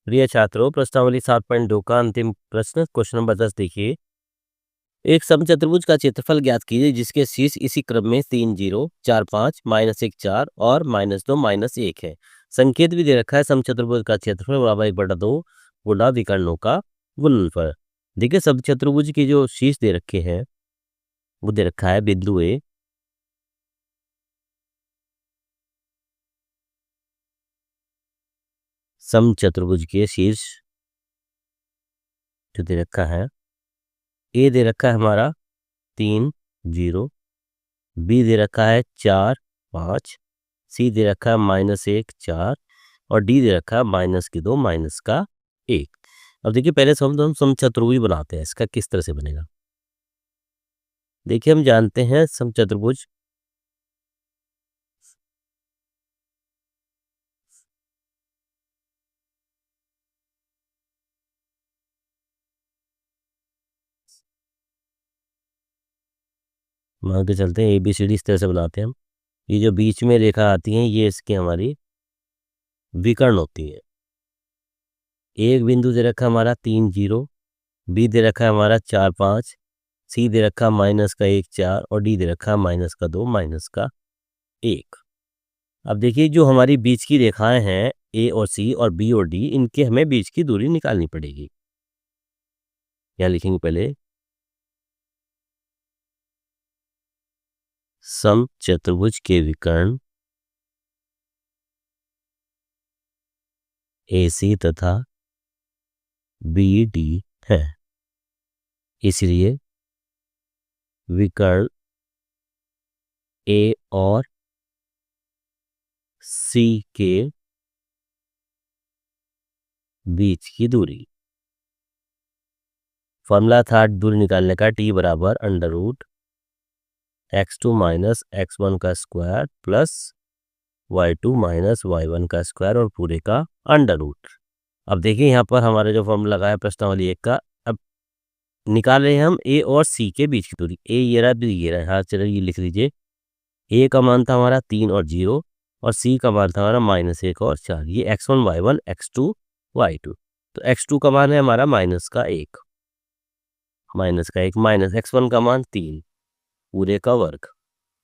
प्रिय छात्रों, प्रश्नावली 7.2 का अंतिम प्रश्न क्वेश्चन नंबर 10 देखिए। एक समचतुर्भुज का क्षेत्रफल ज्ञात कीजिए जिसके शीर्ष इसी क्रम में 3 0 4 5 -1 4 और -2 -1 है। संकेत भी दे रखा है समचतुर्भुज का क्षेत्रफल बराबर 1/2 गुणा विकर्णों का गुणनफल। देखिए समचतुर्भुज की जो शीर्ष दे रखे हैं वो दे रखा है बिंदु ए, समचतुर्भुज के शीर्ष जो दे रखा है ए दे रखा है हमारा 3 0, बी दे रखा है 4 5, सी दे रखा है -1 4 और डी दे रखा है -2 -1। अब देखिए पहले हम समचतुर्भुज बनाते हैं, इसका किस तरह से बनेगा। देखिए हम जानते हैं समचतुर्भुज मान के चलते हैं ABCD इस तरह से बनाते हैं हम। ये जो बीच में रेखा आती है ये इसकी हमारी विकर्ण होती है। एक बिंदु दे रखा है हमारा 3 0, बी दे रखा है हमारा 4 5, सी दे रखा है -1 4 और डी दे रखा है -2 -1। अब देखिए जो हमारी बीच की रेखाएं हैं ए और सी और बी और डी, इनके हमें बीच की दूरी निकालनी पड़ेगी। यहाँ लिखेंगे पहले समचतुर्भुज के विकर्ण AC तथा BD है, इसलिए विकर्ण A और C के बीच की दूरी, फॉर्मूला था दूरी निकालने का T बराबर √x2 - x1 का स्क्वायर प्लस y2 - y1 का स्क्वायर और पूरे का अंडर रूट। अब देखिए यहाँ पर हमारा जो फॉर्मूला लगा है प्रश्नावली 1 का, अब निकाल रहे हैं हम A और C के बीच की दूरी। A ये रहा, B ये रहा। हाँ चलो ये लिख लीजिए। A का मान था हमारा 3 और 0 और C का मान था हमारा -1 और 4। ये x1 y1 x2 y2। तो x2 का मान है हमारा -1 माइनस x1 का मान 3 पूरे का वर्ग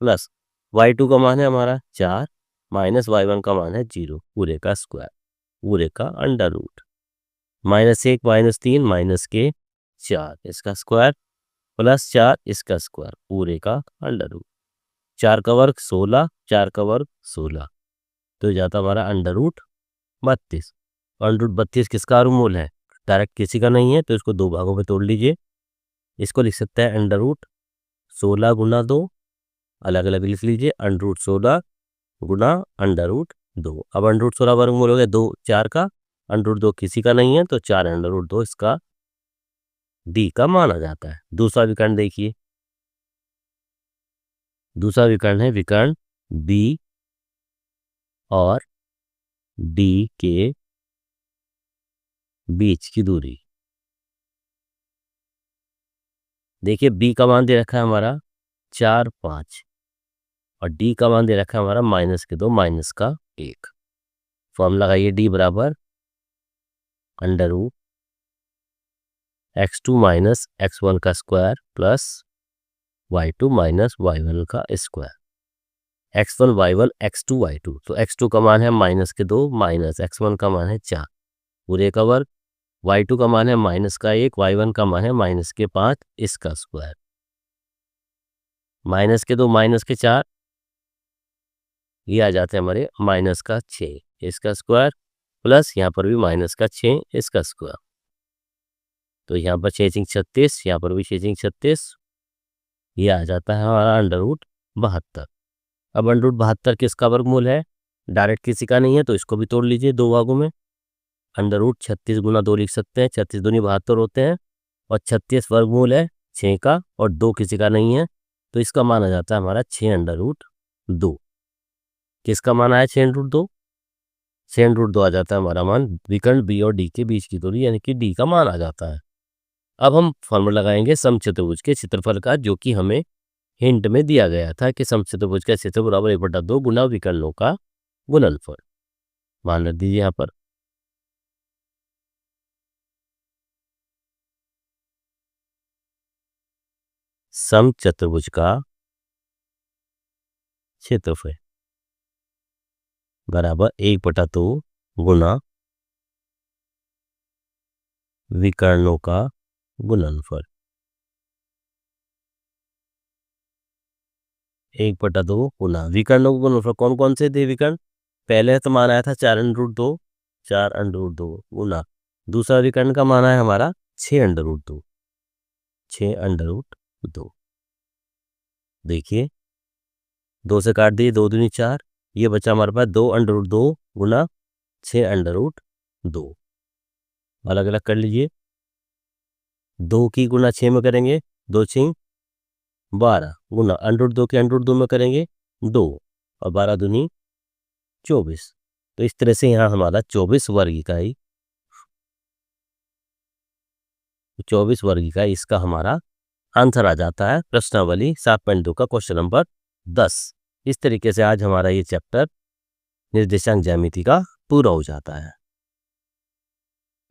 प्लस y2 का मान है हमारा 4 माइनस y1 का मान है 0 पूरे का स्क्वायर पूरे का अंडर रूट -1 -3 -4 इसका स्क्वायर प्लस 4 इसका स्क्वायर पूरे का अंडर रूट। 4 का वर्ग 16, 4 का वर्ग 16, तो जाता हमारा अंडर रूट 32। अंडर रूट 32 किसका वर्गमूल है? डायरेक्ट किसी का नहीं है, तो इसको दो भागों में तोड़ लीजिए। इसको लिख सकते हैं अंडर रूट 16 गुना 2, अलग अलग लिख लीजिए, अंडर रूट 16 गुना अंडर रूट 2। अब अंडर रूट 16 वर्गमूल हो गया 2 4 का, अंडर रूट 2 किसी का नहीं है, तो 4 अंडर रूट 2 इसका डी का माना जाता है। दूसरा विकर्ण देखिए, दूसरा विकर्ण है विकर्ण बी और डी के बीच की दूरी। देखिए बी का मान दे रखा है हमारा 4 5 और डी का मान दे रखा है हमारा -1। फॉर्मूला लगाइए डी बराबर अंडर रूट x2 - x1 का स्क्वायर प्लस y2 - y1 का square. x1 y1 x2 y2, तो x2 का मान है -2 माइनस x1 का मान है 4 पूरे का वर्ग, y2 का मान है -1, y1 का मान है -5 इसका स्क्वायर। -2 -4 ये आ जाते हैं हमारे -6 इसका स्क्वायर प्लस यहाँ पर भी -6 इसका स्क्वायर। तो यहाँ पर 6 × 36, यहाँ पर भी 6 × 36, ये आ जाता है हमारा अंडर रूट 72। अब अंडर रूट 72 किसका वर्गमूल है? डायरेक्ट किसी का नहीं है, तो इसको भी तोड़ लीजिए दो भागों में। अंडर रूट 36 गुना 2 लिख सकते हैं, 36 दूनी 72 होते हैं और 36 वर्गमूल है 6 का और 2 किसी का नहीं है, तो इसका मान आ जाता है हमारा 6 अंडर रूट 2। किसका मान आया 6 अंडर रूट 2? 6 अंडर रूट 2 आ जाता है हमारा मान विकर्ण बी और डी के बीच की दूरी, यानी कि डी का मान आ जाता है। अब हम फॉर्मूला लगाएंगे समचतुर्भुज के क्षेत्रफल का, जो कि हमें हिंट में दिया गया था कि समचतुर्भुज का क्षेत्रफल बराबर 1/2 गुना विकर्णों का गुणनफल। मान रख दीजिए यहाँ पर समचतुर्भुज का क्षेत्रफल बराबर 1/2 गुना विकर्णों का गुणनफल। 1/2 गुना विकर्णों का गुणनफल। कौन कौन से थे विकर्ण? पहले तो मान आया था 4√2, 4√2 गुना दूसरा विकर्ण का मान है हमारा 6√2, 6√2। देखिए 2 से काट दिए, 2 दूनी 4, ये बचा हमारे पास 2√2 गुना 6√2। अलग अलग कर लीजिए, 2 की गुना 6 में करेंगे 2 6 12 गुना √2 के √2 में करेंगे 2 और 12 दूनी 24। तो इस तरह से यहाँ हमारा 24 वर्ग इकाई, 24 वर्ग इकाई इसका हमारा आंसर आ जाता है। प्रश्नावली 7.2 का क्वेश्चन नंबर 10। इस तरीके से आज हमारा ये चैप्टर निर्देशांक ज्यामिति का पूरा हो जाता है।